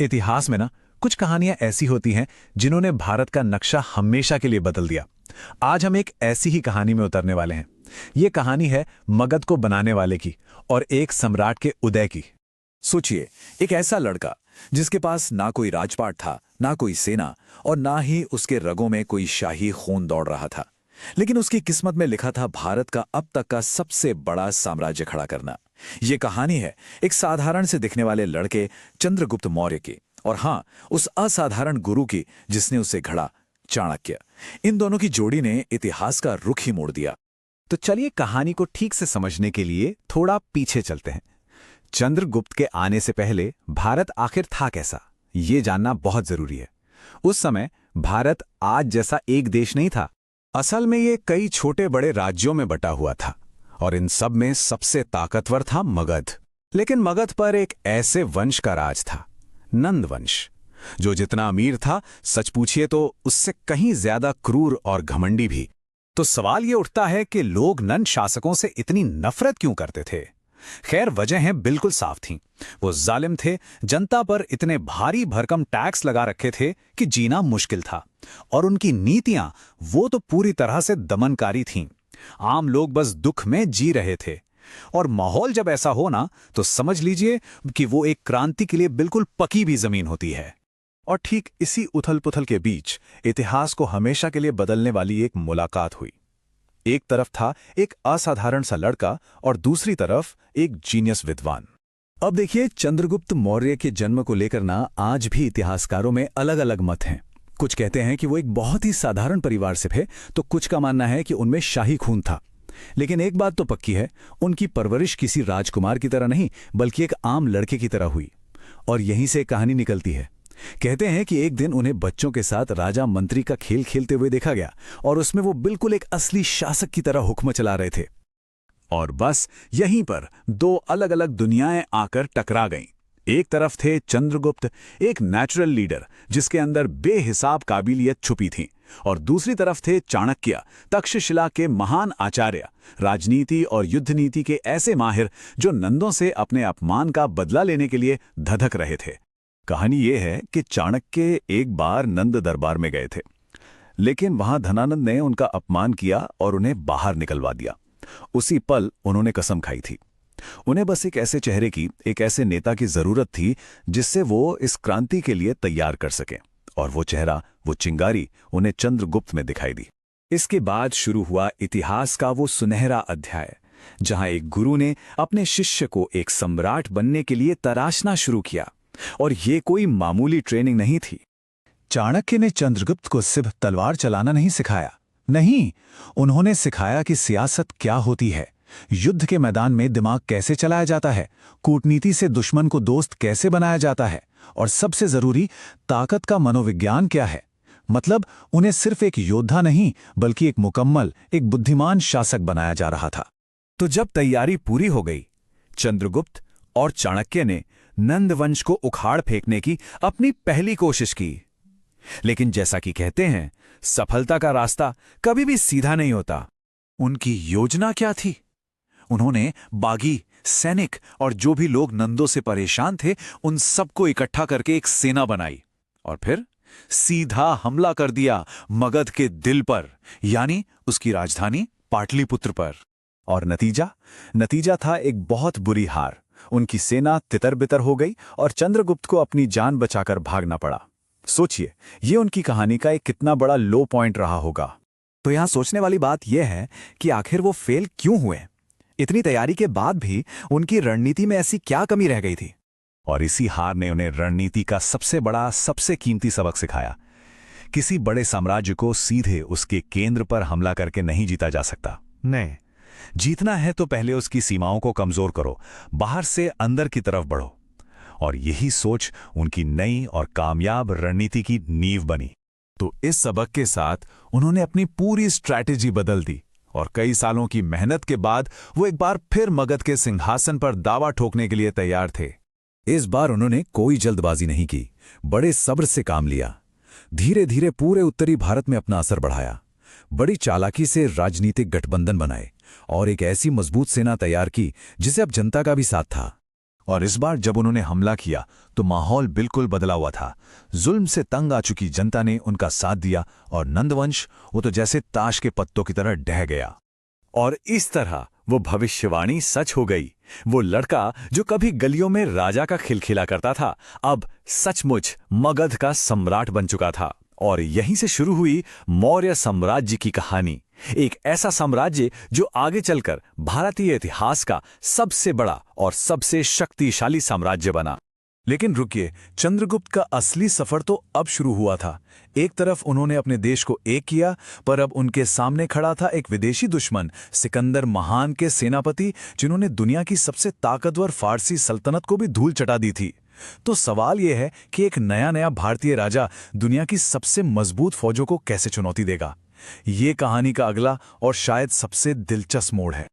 इतिहास में ना कुछ कहानियां ऐसी होती हैं जिन्होंने भारत का नक्शा हमेशा के लिए बदल दिया। आज हम एक ऐसी ही कहानी में उतरने वाले हैं। ये कहानी है मगध को बनाने वाले की और एक सम्राट के उदय की। सोचिए, एक ऐसा लड़का जिसके पास ना कोई राजपाट था, ना कोई सेना और ना ही उसके रगों में कोई शाही खून दौड़ रहा था। लेकिन उसकी किस्मत में लिखा था भारत का अब तक का सबसे बड़ा साम्राज्य खड़ा करना। ये कहानी है एक साधारण से दिखने वाले लड़के चंद्रगुप्त मौर्य की, और हाँ, उस असाधारण गुरु की जिसने उसे घड़ा, चाणक्य। इन दोनों की जोड़ी ने इतिहास का रुख ही मोड़ दिया। तो चलिए कहानी को ठीक से समझने के लिए थोड़ा पीछे चलते हैं। चंद्रगुप्त के आने से पहले भारत आखिर था कैसा, ये जानना बहुत जरूरी है। उस समय भारत आज जैसा एक देश नहीं था। असल में ये कई छोटे बड़े राज्यों में बटा हुआ था और इन सब में सबसे ताकतवर था मगध। लेकिन मगध पर एक ऐसे वंश का राज था, नंद वंश, जो जितना अमीर था, सच पूछिए तो उससे कहीं ज्यादा क्रूर और घमंडी भी। तो सवाल ये उठता है कि लोग नंद शासकों से इतनी नफरत क्यों करते थे। खैर, वजहें बिल्कुल साफ थीं। वो जालिम थे, जनता पर इतने भारी भरकम टैक्स लगा रखे थे कि जीना मुश्किल था, और उनकी नीतियां वो तो पूरी तरह से दमनकारी थीं। आम लोग बस दुख में जी रहे थे, और माहौल जब ऐसा हो ना, तो समझ लीजिए कि वो एक क्रांति के लिए बिल्कुल पकी भी जमीन होती है। और ठीक इसी उथल पुथल के बीच इतिहास को हमेशा के लिए बदलने वाली एक मुलाकात हुई। एक तरफ था एक असाधारण सा लड़का और दूसरी तरफ एक जीनियस विद्वान। अब देखिए, चंद्रगुप्त मौर्य के जन्म को लेकर ना आज भी इतिहासकारों में अलग अलग मत हैं। कुछ कहते हैं कि वो एक बहुत ही साधारण परिवार से थे, तो कुछ का मानना है कि उनमें शाही खून था। लेकिन एक बात तो पक्की है, उनकी परवरिश किसी राजकुमार की तरह नहीं, बल्कि एक आम लड़के की तरह हुई। और यहीं से कहानी निकलती है। कहते हैं कि एक दिन उन्हें बच्चों के साथ राजा मंत्री का खेल खेलते हुए देखा गया, और उसमें वो बिल्कुल एक असली शासक की तरह हुक्म चला रहे थे। और बस यहीं पर दो अलग अलग दुनियाएं आकर टकरा गईं। एक तरफ थे चंद्रगुप्त, एक नेचुरल लीडर जिसके अंदर बेहिसाब काबिलियत छुपी थी, और दूसरी तरफ थे चाणक्य, तक्षशिला के महान आचार्य, राजनीति और युद्ध नीति के ऐसे माहिर जो नंदों से अपने अपमान का बदला लेने के लिए धधक रहे थे। कहानी यह है कि चाणक्य एक बार नंद दरबार में गए थे, लेकिन वहां धनानंद ने उनका अपमान किया और उन्हें बाहर निकलवा दिया। उसी पल उन्होंने कसम खाई थी। उन्हें बस एक ऐसे चेहरे की, एक ऐसे नेता की जरूरत थी जिससे वो इस क्रांति के लिए तैयार कर सके, और वो चेहरा, वो चिंगारी उन्हें चंद्रगुप्त में दिखाई दी। इसके बाद शुरू हुआ इतिहास का वो सुनहरा अध्याय, जहां एक गुरु ने अपने शिष्य को एक सम्राट बनने के लिए तराशना शुरू किया। और ये कोई मामूली ट्रेनिंग नहीं थी। चाणक्य ने चंद्रगुप्त को सिर्फ तलवार चलाना नहीं सिखाया, नहीं, उन्होंने सिखाया कि सियासत क्या होती है, युद्ध के मैदान में दिमाग कैसे चलाया जाता है, कूटनीति से दुश्मन को दोस्त कैसे बनाया जाता है, और सबसे जरूरी, ताकत का मनोविज्ञान क्या है। मतलब उन्हें सिर्फ एक योद्धा नहीं, बल्कि एक मुकम्मल, एक बुद्धिमान शासक बनाया जा रहा था। तो जब तैयारी पूरी हो गई, चंद्रगुप्त और चाणक्य ने नंद वंश को उखाड़ फेंकने की अपनी पहली कोशिश की। लेकिन जैसा कि कहते हैं, सफलता का रास्ता कभी भी सीधा नहीं होता। उनकी योजना क्या थी? उन्होंने बागी, सैनिक और जो भी लोग नंदों से परेशान थे, उन सबको इकट्ठा करके एक सेना बनाई, और फिर सीधा हमला कर दिया मगध के दिल पर, यानी उसकी राजधानी पाटलिपुत्र पर। और नतीजा था एक बहुत बुरी हार। उनकी सेना तितर-बितर हो गई और चंद्रगुप्त को अपनी जान बचाकर भागना पड़ा। सोचिए, ये उनकी कहानी का एक कितना बड़ा लो पॉइंट रहा होगा। तो यहां सोचने वाली बात यह है कि आखिर वो फेल क्यों हुए? इतनी तैयारी के बाद भी उनकी रणनीति में ऐसी क्या कमी रह गई थी? और इसी हार ने उन्हें रणनीति का सबसे बड़ा, सबसे कीमती सबक सिखाया। किसी बड़े साम्राज्य को सीधे उसके केंद्र पर हमला करके नहीं जीता जा सकता। नहीं, जीतना है तो पहले उसकी सीमाओं को कमजोर करो, बाहर से अंदर की तरफ बढ़ो। और यही सोच उनकी नई और कामयाब रणनीति की नींव बनी। तो इस सबक के साथ उन्होंने अपनी पूरी स्ट्रैटेजी बदल दी, और कई सालों की मेहनत के बाद वो एक बार फिर मगध के सिंहासन पर दावा ठोकने के लिए तैयार थे। इस बार उन्होंने कोई जल्दबाजी नहीं की, बड़े सब्र से काम लिया। धीरे धीरे पूरे उत्तरी भारत में अपना असर बढ़ाया, बड़ी चालाकी से राजनीतिक गठबंधन बनाए, और एक ऐसी मजबूत सेना तैयार की जिसे अब जनता का भी साथ था। और इस बार जब उन्होंने हमला किया तो माहौल बिल्कुल बदला हुआ था। जुल्म से तंग आ चुकी जनता ने उनका साथ दिया और नंदवंश वो तो जैसे ताश के पत्तों की तरह ढह गया। और इस तरह वो भविष्यवाणी सच हो गई। वो लड़का जो कभी गलियों में राजा का खिलखिला करता था, अब सचमुच मगध का सम्राट बन चुका था। और यहीं से शुरू हुई मौर्य साम्राज्य की कहानी। एक ऐसा साम्राज्य जो आगे चलकर भारतीय इतिहास का सबसे बड़ा और सबसे शक्तिशाली साम्राज्य बना। लेकिन रुकिए, चंद्रगुप्त का असली सफर तो अब शुरू हुआ था। एक तरफ उन्होंने अपने देश को एक किया, पर अब उनके सामने खड़ा था एक विदेशी दुश्मन, सिकंदर महान के सेनापति, जिन्होंने दुनिया की सबसे ताकतवर फारसी सल्तनत को भी धूल चटा दी थी। तो सवाल यह है कि एक नया भारतीय राजा दुनिया की सबसे मजबूत फौजों को कैसे चुनौती देगा। ये कहानी का अगला और शायद सबसे दिलचस्प मोड़ है।